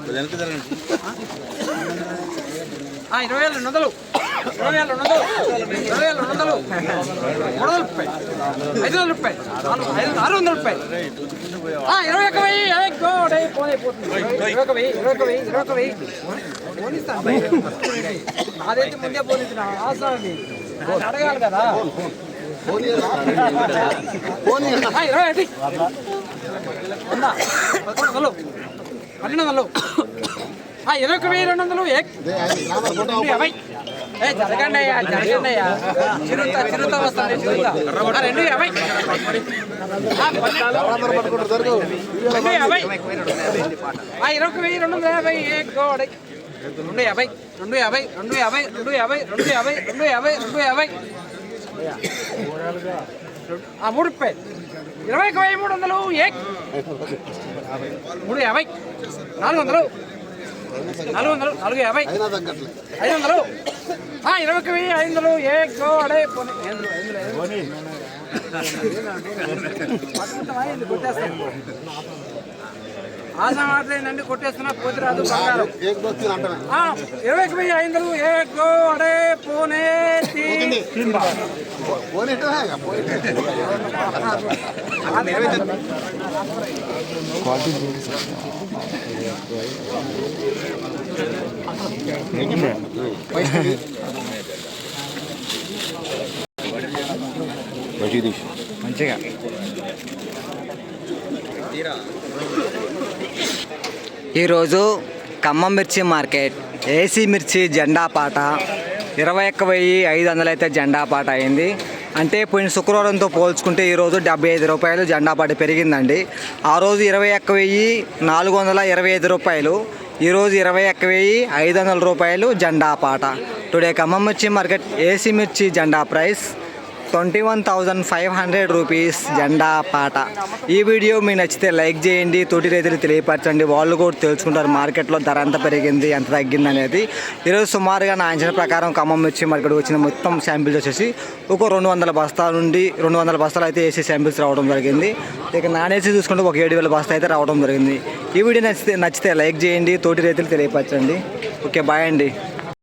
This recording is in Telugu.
20,200 500 రూపాయలు 600 రూపాయలు 21,000 అదైతే ముందే పోనిస్తున్నా అవసరం అడగాలి కదా 21,200 జరగండి అయ్యా జరగండి అయ్యా చిరుత వస్తుంది చిరుత 250 3 రూపాయలు 21,300 350 400 500 21,500 కొట్టేస్తాను ఆశ మాట్లాడిందండి కొట్టేస్తున్నా పోతే రాదు బంగారం 21,500 పోనే మంచిగా ఈరోజు ఖమ్మం మిర్చి మార్కెట్ ఏసీ మిర్చి జెండా పాట 21,500 అయితే జెండా పాట అయింది. అంటే పోయిన శుక్రవారంతో పోల్చుకుంటే ఈరోజు 75 రూపాయలు జెండా పాట పెరిగిందండి. ఆ రోజు 21,425 రూపాయలు, ఈరోజు 21,500 రూపాయలు జెండా పాట. టుడే ఖమ్మం మిర్చి మార్కెట్ ఏసీ మిర్చి జెండా ప్రైస్ 21,500 రూపీస్ జెండా పాట. ఈ వీడియో మీకు నచ్చితే లైక్ చేయండి, తోటి రైతులు తెలియపరచండి, వాళ్ళు కూడా తెలుసుకుంటారు మార్కెట్లో ధర ఎంత పెరిగింది ఎంత తగ్గింది అనేది. ఈరోజు సుమారుగా నా అంచనా ప్రకారం ఖమ్మం మిర్చి మార్కెట్ వచ్చిన మొత్తం శాంపిల్స్ వచ్చేసి ఒక 200 బస్తాల నుండి 200 బస్తాలు అయితే ఏసీ శాంపిల్స్ రావడం జరిగింది. ఇక నాన్ ఏసీ చూసుకుంటే ఒక 7,000 బస్తా అయితే రావడం జరిగింది. ఈ వీడియో నచ్చితే లైక్ చేయండి, తోటి రైతులు తెలియపరచండి. ఓకే, బాయ్ అండి.